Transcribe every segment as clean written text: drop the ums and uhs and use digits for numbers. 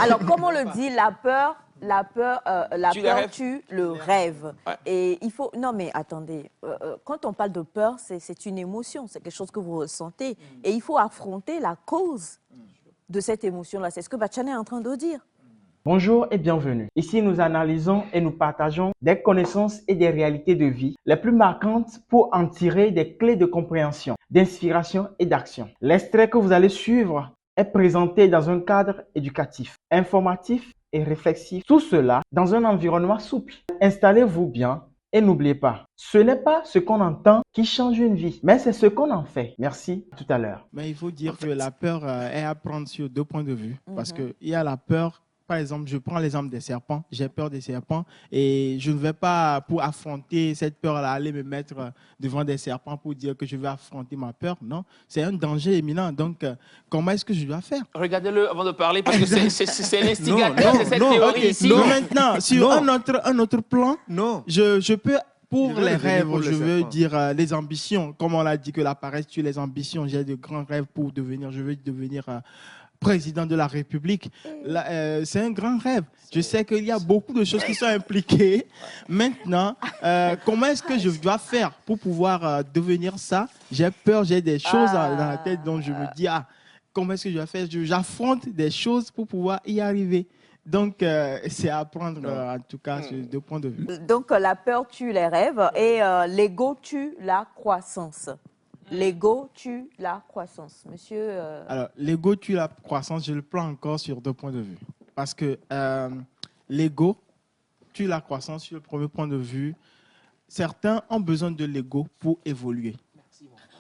Alors, comme on le dit, la peur tue le rêve. Ouais. Et il faut... Non, mais attendez. Quand on parle de peur, c'est une émotion. C'est quelque chose que vous ressentez. Et il faut affronter la cause de cette émotion-là. C'est ce que Bachane est en train de dire. Bonjour et bienvenue. Ici, nous analysons et nous partageons des connaissances et des réalités de vie les plus marquantes pour en tirer des clés de compréhension, d'inspiration et d'action. L'extrait que vous allez suivre est présenté dans un cadre éducatif, informatif et réflexif. Tout cela dans un environnement souple. Installez-vous bien et n'oubliez pas, ce n'est pas ce qu'on entend qui change une vie, mais c'est ce qu'on en fait. Merci, à tout à l'heure. Mais il faut dire que la peur est à prendre sur deux points de vue. Parce qu'il y a la peur. Par exemple, je prends l'exemple des serpents. J'ai peur des serpents et je ne vais pas, pour affronter cette peur-là, aller me mettre devant des serpents pour dire que je vais affronter ma peur. Non, c'est un danger imminent. Donc, comment est-ce que je dois faire? Regardez-le avant de parler parce que c'est l'instigateur de cette théorie ici. Non, maintenant, sur un autre plan, non. je peux... Pour les rêves, pour je veux dire les ambitions. Comme on l'a dit que la paresse tue les ambitions, j'ai de grands rêves pour devenir, je veux devenir président de la République. C'est un grand rêve. Je sais qu'il y a beaucoup de choses qui sont impliquées. Maintenant, comment est-ce que je dois faire pour pouvoir devenir ça? J'ai peur, j'ai des choses dans la tête dont je me dis, comment est-ce que je dois faire? J'affronte des choses pour pouvoir y arriver. Donc, c'est à prendre, en tout cas, sur deux points de vue. Donc, la peur tue les rêves et l'ego tue la croissance. L'ego tue la croissance. Monsieur... Alors, l'ego tue la croissance, je le prends encore sur deux points de vue. Parce que l'ego tue la croissance sur le premier point de vue. Certains ont besoin de l'ego pour évoluer.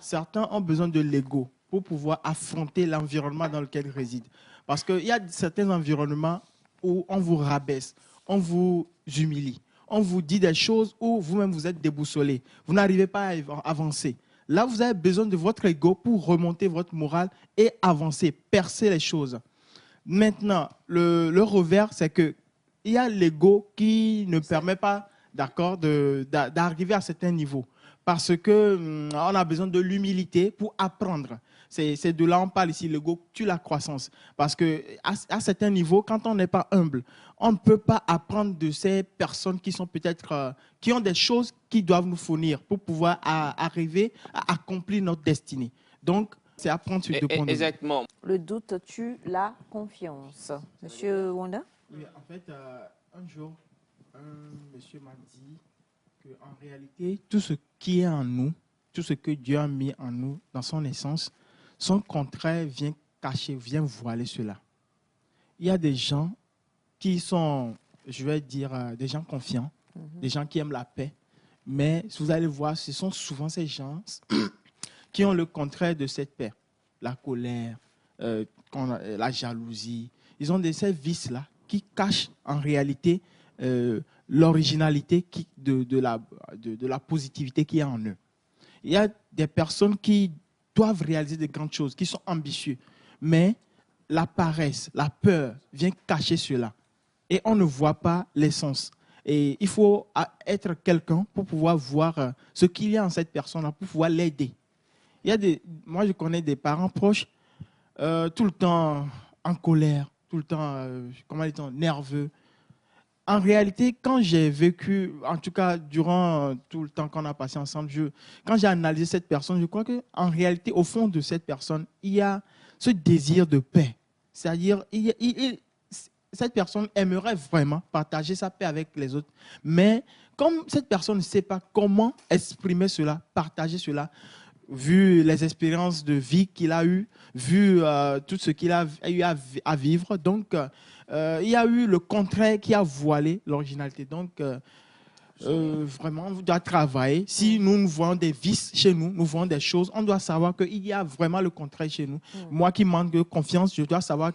Certains ont besoin de l'ego pour pouvoir affronter l'environnement dans lequel ils résident. Parce qu'il y a certains environnements où on vous rabaisse, on vous humilie, on vous dit des choses où vous-même vous êtes déboussolé. Vous n'arrivez pas à avancer. Là, vous avez besoin de votre ego pour remonter votre morale et avancer, percer les choses. Maintenant, le revers, c'est qu'il y a l'ego qui ne permet pas, d'accord, d'arriver à certains niveaux. Parce qu'on a besoin de l'humilité pour apprendre. C'est de là qu'on parle ici, l'ego tue la croissance. Parce qu'à certains niveaux, quand on n'est pas humble, on ne peut pas apprendre de ces personnes qui sont peut-être, qui ont des choses qui doivent nous fournir pour pouvoir arriver à accomplir notre destinée. Donc, c'est apprendre sur deux points de vue. Exactement. Le doute tue la confiance. Monsieur Wanda? Oui, en fait, un jour, un monsieur m'a dit qu'en réalité, tout ce qui est en nous, tout ce que Dieu a mis en nous, dans son essence, son contraire vient cacher, vient voiler cela. Il y a des gens qui sont, je vais dire, des gens confiants, des gens qui aiment la paix, mais si vous allez voir, ce sont souvent ces gens qui ont le contraire de cette paix. La colère, la jalousie. Ils ont ces vices-là qui cachent en réalité l'originalité de la positivité qui est en eux. Il y a des personnes qui doivent réaliser de grandes choses, qui sont ambitieux, mais la paresse, la peur vient cacher cela. Et on ne voit pas l'essence. Et il faut être quelqu'un pour pouvoir voir ce qu'il y a en cette personne-là, pour pouvoir l'aider. Moi, je connais des parents proches, tout le temps en colère, tout le temps, nerveux. En réalité, quand j'ai vécu, en tout cas durant tout le temps qu'on a passé ensemble, quand j'ai analysé cette personne, je crois qu'en réalité, au fond de cette personne, il y a ce désir de paix. C'est-à-dire, cette personne aimerait vraiment partager sa paix avec les autres. Mais comme cette personne ne sait pas comment exprimer cela, partager cela, vu les expériences de vie qu'il a eues, vu tout ce qu'il a eu à vivre, donc il y a eu le contraire qui a voilé l'originalité. Donc, vraiment, on doit travailler. Si nous voyons des vices chez nous, nous voyons des choses, on doit savoir qu'il y a vraiment le contraire chez nous. Moi qui manque de confiance, je dois savoir,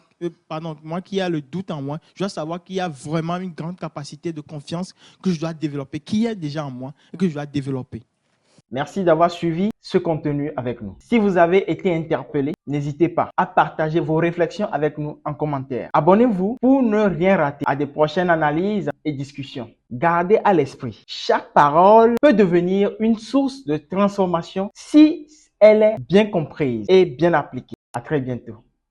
moi qui ai le doute en moi, je dois savoir qu'il y a vraiment une grande capacité de confiance que je dois développer, qui est déjà en moi et que je dois développer. Merci d'avoir suivi ce contenu avec nous. Si vous avez été interpellé, n'hésitez pas à partager vos réflexions avec nous en commentaire. Abonnez-vous pour ne rien rater à des prochaines analyses et discussions. Gardez à l'esprit, chaque parole peut devenir une source de transformation si elle est bien comprise et bien appliquée. À très bientôt.